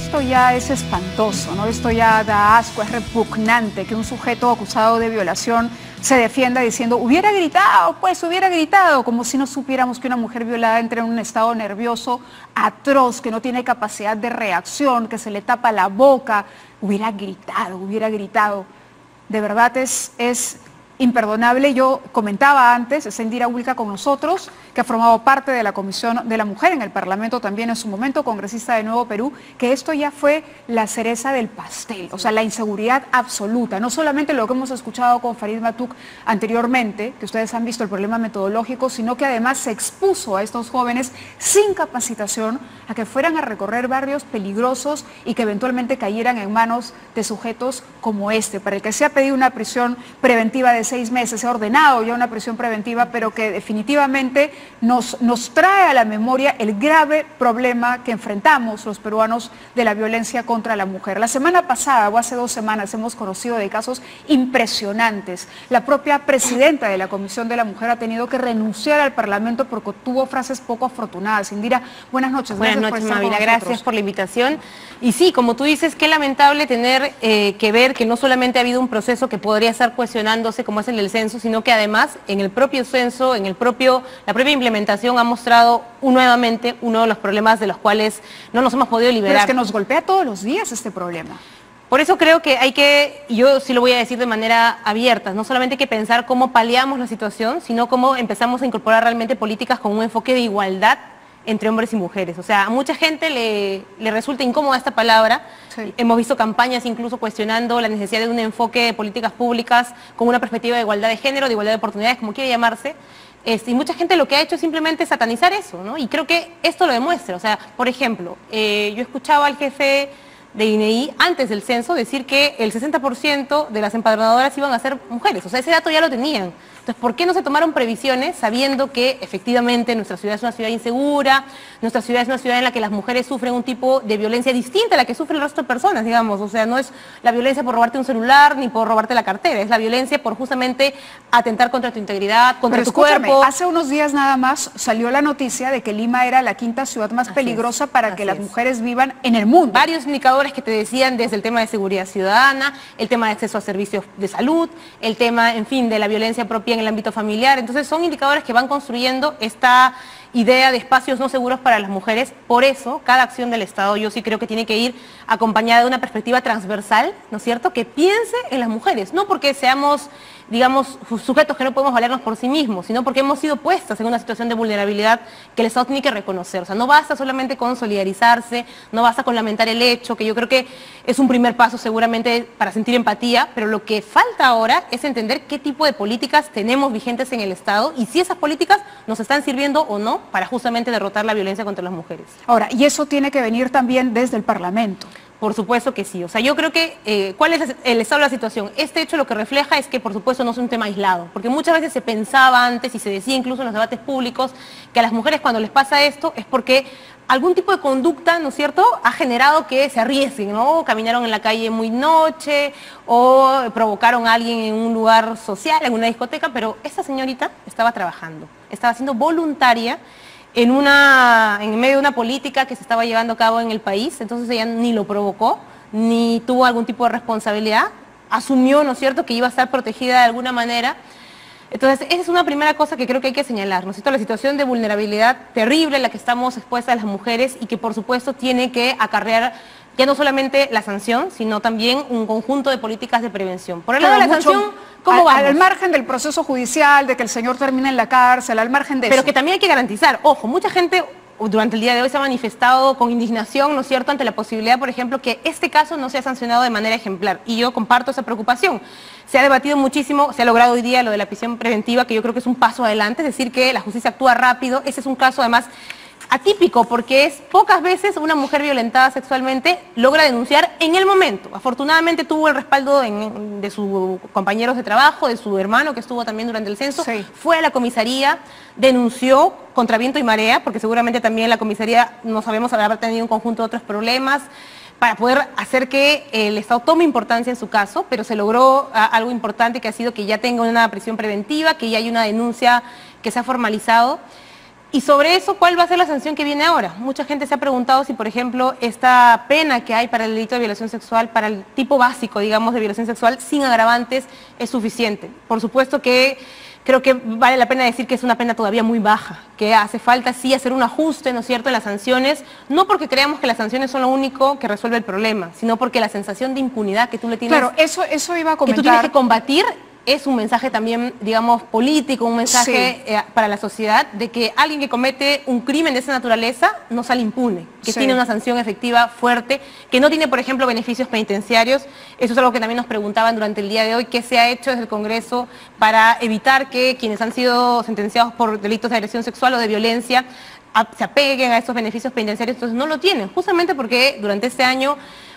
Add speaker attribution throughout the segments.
Speaker 1: Esto ya es espantoso, ¿no? Esto ya da asco, es repugnante que un sujeto acusado de violación se defienda diciendo hubiera gritado, como si no supiéramos que una mujer violada entra en un estado nervioso atroz, que no tiene capacidad de reacción, que se le tapa la boca. Hubiera gritado. De verdad es imperdonable. Yo comentaba antes, es Indira Wilca con nosotros, que ha formado parte de la Comisión de la Mujer en el Parlamento también en su momento, congresista de Nuevo Perú, que esto ya fue la cereza del pastel, o sea, la inseguridad absoluta. No solamente lo que hemos escuchado con Farid Matuk anteriormente, que ustedes han visto el problema metodológico, sino que además se expuso a estos jóvenes sin capacitación a que fueran a recorrer barrios peligrosos y que eventualmente cayeran en manos de sujetos como este, para el que se ha pedido una prisión preventiva de 6 meses, se ha ordenado ya una prisión preventiva, pero que definitivamente nos trae a la memoria el grave problema que enfrentamos los peruanos de la violencia contra la mujer. La semana pasada o hace 2 semanas hemos conocido de casos impresionantes. La propia presidenta de la Comisión de la Mujer ha tenido que renunciar al Parlamento porque tuvo frases poco afortunadas. Indira, buenas noches.
Speaker 2: Buenas noches, Mavila, gracias por la invitación. Y sí, como tú dices, qué lamentable tener que ver que no solamente ha habido un proceso que podría estar cuestionándose como es el del censo, sino que además en el propio censo, la propia implementación ha mostrado nuevamente uno de los problemas de los cuales no nos hemos podido liberar.
Speaker 1: Pero es que nos golpea todos los días este problema.
Speaker 2: Por eso creo que y yo sí lo voy a decir de manera abierta, no solamente hay que pensar cómo paliamos la situación, sino cómo empezamos a incorporar realmente políticas con un enfoque de igualdad entre hombres y mujeres. O sea, a mucha gente le resulta incómoda esta palabra. Sí. Hemos visto campañas incluso cuestionando la necesidad de un enfoque de políticas públicas con una perspectiva de igualdad de género, de igualdad de oportunidades, como quiere llamarse. Y mucha gente lo que ha hecho es simplemente satanizar eso, ¿no? Y creo que esto lo demuestra. O sea, por ejemplo, yo escuchaba al jefe de INEI antes del censo decir que el 60% de las empadronadoras iban a ser mujeres. O sea, ese dato ya lo tenían. Entonces, ¿por qué no se tomaron previsiones sabiendo que efectivamente nuestra ciudad es una ciudad insegura, nuestra ciudad es una ciudad en la que las mujeres sufren un tipo de violencia distinta a la que sufre el resto de personas, digamos? O sea, no es la violencia por robarte un celular ni por robarte la cartera, es la violencia por justamente atentar contra tu integridad, contra tu cuerpo.
Speaker 1: Hace unos días nada más salió la noticia de que Lima era la 5ª ciudad más peligrosa para que las mujeres vivan en el mundo.
Speaker 2: Varios indicadores que te decían desde el tema de seguridad ciudadana, el tema de acceso a servicios de salud, el tema, en fin, de la violencia propia en el ámbito familiar. Entonces son indicadores que van construyendo esta idea de espacios no seguros para las mujeres. Por eso, cada acción del Estado yo sí creo que tiene que ir acompañada de una perspectiva transversal, ¿no es cierto?, que piense en las mujeres, no porque seamos, digamos, sujetos que no podemos valernos por sí mismos, sino porque hemos sido puestas en una situación de vulnerabilidad que el Estado tiene que reconocer. O sea, no basta solamente con solidarizarse, no basta con lamentar el hecho, que yo creo que es un primer paso seguramente para sentir empatía, pero lo que falta ahora es entender qué tipo de políticas tenemos vigentes en el Estado y si esas políticas nos están sirviendo o no para justamente derrotar la violencia contra las mujeres.
Speaker 1: Ahora, y eso tiene que venir también desde el Parlamento.
Speaker 2: Por supuesto que sí. O sea, yo creo que, ¿cuál es el estado de la situación? Este hecho lo que refleja es que, por supuesto, no es un tema aislado, porque muchas veces se pensaba antes y se decía incluso en los debates públicos que a las mujeres cuando les pasa esto es porque algún tipo de conducta, ¿no es cierto?, ha generado que se arriesguen, ¿no? Caminaron en la calle muy noche o provocaron a alguien en un lugar social, en una discoteca, pero esta señorita estaba trabajando, estaba siendo voluntaria en medio de una política que se estaba llevando a cabo en el país. Entonces ella ni lo provocó, ni tuvo algún tipo de responsabilidad, asumió, ¿no es cierto?, que iba a estar protegida de alguna manera. Entonces, esa es una primera cosa que creo que hay que señalar, ¿no es cierto?, la situación de vulnerabilidad terrible en la que estamos expuestas las mujeres y que, por supuesto, tiene que acarrear ya no solamente la sanción, sino también un conjunto de políticas de prevención. Por el lado de la sanción, ¿cómo vamos?
Speaker 1: Al margen del proceso judicial, de que el señor termine en la cárcel, al margen de eso.
Speaker 2: Pero que también hay que garantizar, ojo, mucha gente durante el día de hoy se ha manifestado con indignación, ¿no es cierto?, ante la posibilidad, por ejemplo, que este caso no sea sancionado de manera ejemplar. Y yo comparto esa preocupación. Se ha debatido muchísimo, se ha logrado hoy día lo de la prisión preventiva, que yo creo que es un paso adelante, es decir, que la justicia actúa rápido. Ese es un caso, además, atípico, porque es pocas veces una mujer violentada sexualmente logra denunciar en el momento. Afortunadamente tuvo el respaldo de sus compañeros de trabajo, de su hermano que estuvo también durante el censo, sí. Fue a la comisaría, denunció contra viento y marea, porque seguramente también la comisaría, no sabemos, habrá tenido un conjunto de otros problemas, para poder hacer que el Estado tome importancia en su caso, pero se logró algo importante, que ha sido que ya tenga una prisión preventiva, que ya hay una denuncia que se ha formalizado. Y sobre eso, ¿cuál va a ser la sanción que viene ahora? Mucha gente se ha preguntado si, por ejemplo, esta pena que hay para el delito de violación sexual, para el tipo básico, digamos, de violación sexual, sin agravantes, es suficiente. Por supuesto que creo que vale la pena decir que es una pena todavía muy baja, que hace falta sí hacer un ajuste, ¿no es cierto?, en las sanciones, no porque creamos que las sanciones son lo único que resuelve el problema, sino porque la sensación de impunidad que tú le tienes...
Speaker 1: Claro, eso iba a comentar.
Speaker 2: Que tú tienes que combatir, es un mensaje también, digamos, político, un mensaje
Speaker 1: sí.
Speaker 2: Para la sociedad de que alguien que comete un crimen de esa naturaleza no sale impune, que
Speaker 1: sí.
Speaker 2: tiene una sanción efectiva fuerte, que no tiene, por ejemplo, beneficios penitenciarios. Eso es algo que también nos preguntaban durante el día de hoy, qué se ha hecho desde el Congreso para evitar que quienes han sido sentenciados por delitos de agresión sexual o de violencia se apeguen a esos beneficios penitenciarios. Entonces no lo tienen, justamente porque durante este año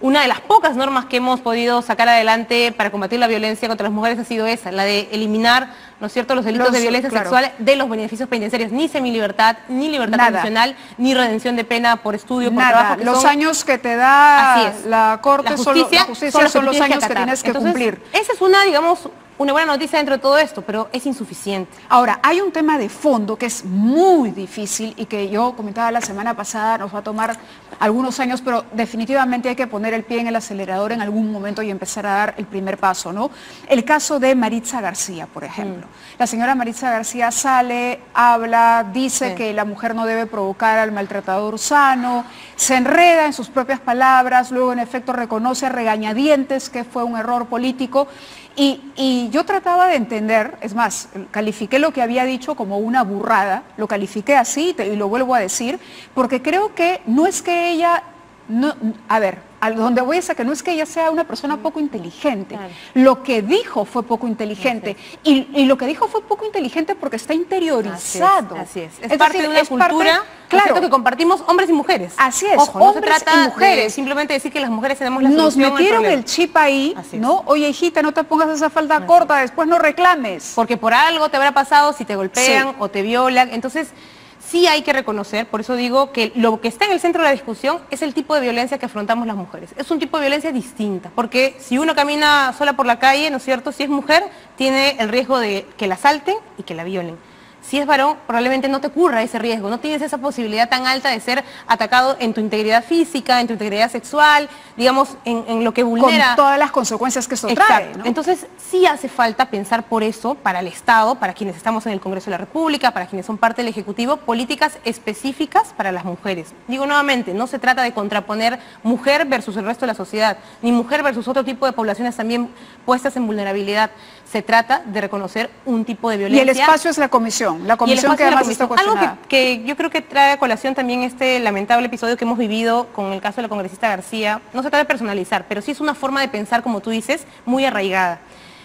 Speaker 2: una de las pocas normas que hemos podido sacar adelante para combatir la violencia contra las mujeres ha sido esa, la de eliminar, ¿no es cierto?, los delitos de violencia sexual de los beneficios penitenciarios, ni semilibertad, ni libertad condicional, ni redención de pena por estudio, por trabajo.
Speaker 1: Los años que te da la Corte, la justicia son los años que tienes que cumplir.
Speaker 2: Esa es una, digamos, una buena noticia dentro de todo esto, pero es insuficiente.
Speaker 1: Ahora, hay un tema de fondo que es muy difícil y que yo comentaba la semana pasada, nos va a tomar algunos años, pero definitivamente hay que poner el pie en el acelerador en algún momento y empezar a dar el primer paso, ¿no? El caso de Maritza García, por ejemplo. La señora Maritza García sale, habla, dice que la mujer no debe provocar al maltratador sano, se enreda en sus propias palabras, luego en efecto reconoce a regañadientes que fue un error político. Y yo trataba de entender, es más, califiqué lo que había dicho como una burrada, lo califiqué así y lo vuelvo a decir, porque creo que no es que ella, a ver, a donde voy es a que no es que ella sea una persona poco inteligente, lo que dijo fue poco inteligente, y lo que dijo fue poco inteligente porque está interiorizado.
Speaker 2: Así es. Es parte de una cultura, claro, que compartimos hombres y mujeres.
Speaker 1: Así es,
Speaker 2: ojo, no se trata de mujeres, simplemente decir que las mujeres tenemos la solución.
Speaker 1: Nos metieron el chip ahí, ¿no? Oye, hijita, no te pongas esa falda corta, después no reclames.
Speaker 2: Porque por algo te habrá pasado si te golpean o te violan, entonces sí hay que reconocer, por eso digo que lo que está en el centro de la discusión es el tipo de violencia que afrontamos las mujeres. Es un tipo de violencia distinta, porque si uno camina sola por la calle, ¿no es cierto?, si es mujer, tiene el riesgo de que la asalten y que la violen. Si es varón, probablemente no te ocurra ese riesgo, no tienes esa posibilidad tan alta de ser atacado en tu integridad física, en tu integridad sexual, digamos, en lo que vulnera.
Speaker 1: Con todas las consecuencias que eso trae, ¿no?
Speaker 2: Entonces, sí hace falta pensar por eso, para el Estado, para quienes estamos en el Congreso de la República, para quienes son parte del Ejecutivo, políticas específicas para las mujeres. Digo nuevamente, no se trata de contraponer mujer versus el resto de la sociedad, ni mujer versus otro tipo de poblaciones también puestas en vulnerabilidad. Se trata de reconocer un tipo de violencia.
Speaker 1: Y el espacio es la comisión que además está cuestionada.
Speaker 2: Algo que yo creo que trae a colación también este lamentable episodio que hemos vivido con el caso de la congresista García. No se trata de personalizar, pero sí es una forma de pensar, como tú dices, muy arraigada.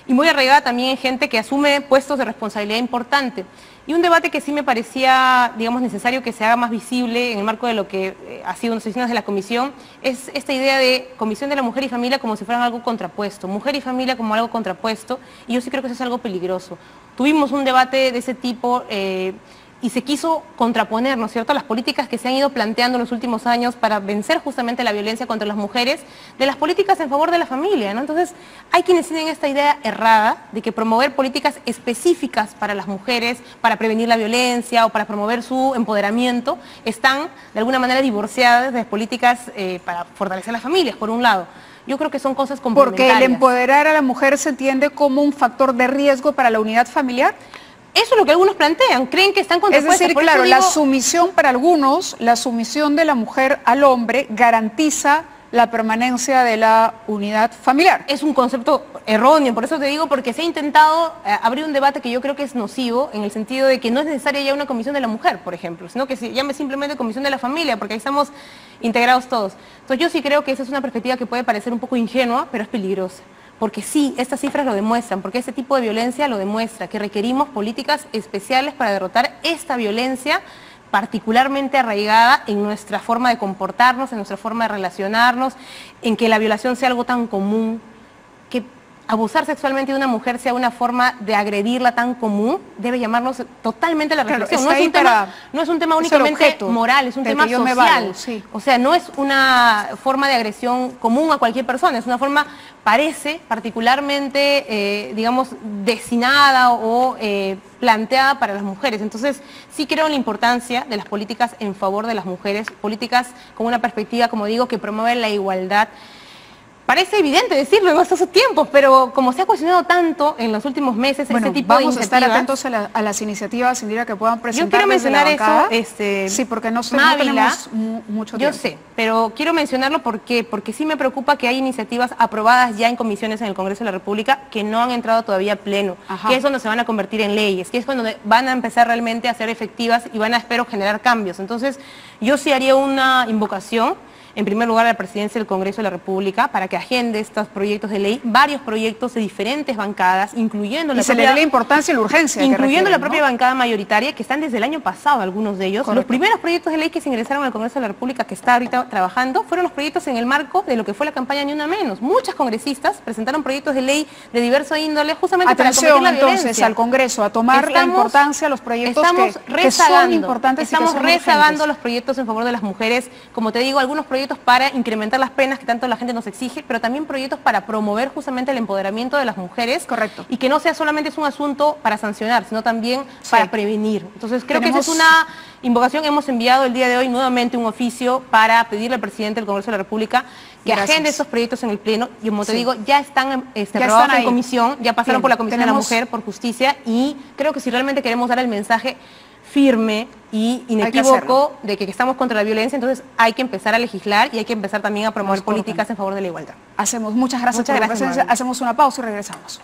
Speaker 2: Y muy arraigada también en gente que asume puestos de responsabilidad importante. Y un debate que sí me parecía, digamos, necesario que se haga más visible en el marco de lo que ha sido las sesiones de la comisión, es esta idea de Comisión de la Mujer y Familia como si fueran algo contrapuesto, mujer y familia como algo contrapuesto, y yo sí creo que eso es algo peligroso. Tuvimos un debate de ese tipo y se quiso contraponer, ¿no es cierto?, las políticas que se han ido planteando en los últimos años para vencer justamente la violencia contra las mujeres, de las políticas en favor de la familia, ¿no? Entonces, hay quienes tienen esta idea errada de que promover políticas específicas para las mujeres, para prevenir la violencia o para promover su empoderamiento, están de alguna manera divorciadas de políticas para fortalecer las familias, por un lado. Yo creo que son cosas complementarias.
Speaker 1: Porque el empoderar a la mujer se entiende como un factor de riesgo para la unidad familiar.
Speaker 2: Eso es lo que algunos plantean, creen que están contrapuestas.
Speaker 1: Es decir, claro, la sumisión para algunos, la sumisión de la mujer al hombre garantiza la permanencia de la unidad familiar.
Speaker 2: Es un concepto erróneo, por eso te digo, porque se ha intentado abrir un debate que yo creo que es nocivo, en el sentido de que no es necesaria ya una comisión de la mujer, por ejemplo, sino que se llame simplemente comisión de la familia, porque ahí estamos integrados todos. Entonces yo sí creo que esa es una perspectiva que puede parecer un poco ingenua, pero es peligrosa. Porque sí, estas cifras lo demuestran, porque este tipo de violencia lo demuestra, que requerimos políticas especiales para derrotar esta violencia particularmente arraigada en nuestra forma de comportarnos, en nuestra forma de relacionarnos, en que la violación sea algo tan común, que abusar sexualmente de una mujer sea una forma de agredirla tan común, debe llamarnos totalmente a la reflexión. No es un tema únicamente moral, es un tema social. Sí. O sea, no es una forma de agresión común a cualquier persona, es una forma, parece, particularmente, digamos, destinada o planteada para las mujeres. Entonces, sí creo en la importancia de las políticas en favor de las mujeres, políticas con una perspectiva, como digo, que promueven la igualdad. Parece evidente decirlo en estos tiempos, pero como se ha cuestionado tanto en los últimos meses ese tipo de iniciativas...
Speaker 1: Vamos a estar atentos a las iniciativas, Indira, que puedan presentar.
Speaker 2: Yo quiero mencionar eso,
Speaker 1: sí, porque no tenemos mucho tiempo.
Speaker 2: Yo sé, pero quiero mencionarlo porque sí me preocupa que hay iniciativas aprobadas ya en comisiones en el Congreso de la República que no han entrado todavía a pleno, que es donde se van a convertir en leyes, que es cuando van a empezar realmente a ser efectivas y van a, espero, generar cambios. Entonces, yo sí haría una invocación, en primer lugar, a la Presidencia del Congreso de la República para que agende estos proyectos de ley, varios proyectos de diferentes bancadas, incluyendo la propia...
Speaker 1: se le dé la importancia y la urgencia.
Speaker 2: Incluyendo la propia bancada mayoritaria, que están desde el año pasado, algunos de ellos. Correcto. Los primeros proyectos de ley que se ingresaron al Congreso de la República, que está ahorita trabajando, fueron los proyectos en el marco de lo que fue la campaña Ni Una Menos. Muchas congresistas presentaron proyectos de ley de diverso índole, justamente para combatir la violencia.
Speaker 1: Entonces, al Congreso, a tomar la importancia de los proyectos que son importantes.
Speaker 2: Estamos rezagando los proyectos en favor de las mujeres, como te digo, algunos proyectos para incrementar las penas que tanto la gente nos exige, pero también proyectos para promover justamente el empoderamiento de las mujeres.
Speaker 1: Correcto.
Speaker 2: Y que no sea solamente es un asunto para sancionar, sino también para prevenir. Entonces creo que esa es una invocación. Hemos enviado el día de hoy nuevamente un oficio para pedirle al presidente del Congreso de la República que agende estos proyectos en el Pleno, y como te digo, ya están aprobados en comisión, ya pasaron por la Comisión de la Mujer, por Justicia, y creo que si realmente queremos dar el mensaje firme y inequívoco de que estamos contra la violencia, entonces hay que empezar a legislar y hay que empezar también a promover políticas en favor de la igualdad.
Speaker 1: Muchas gracias por la presencia. Hacemos una pausa y regresamos.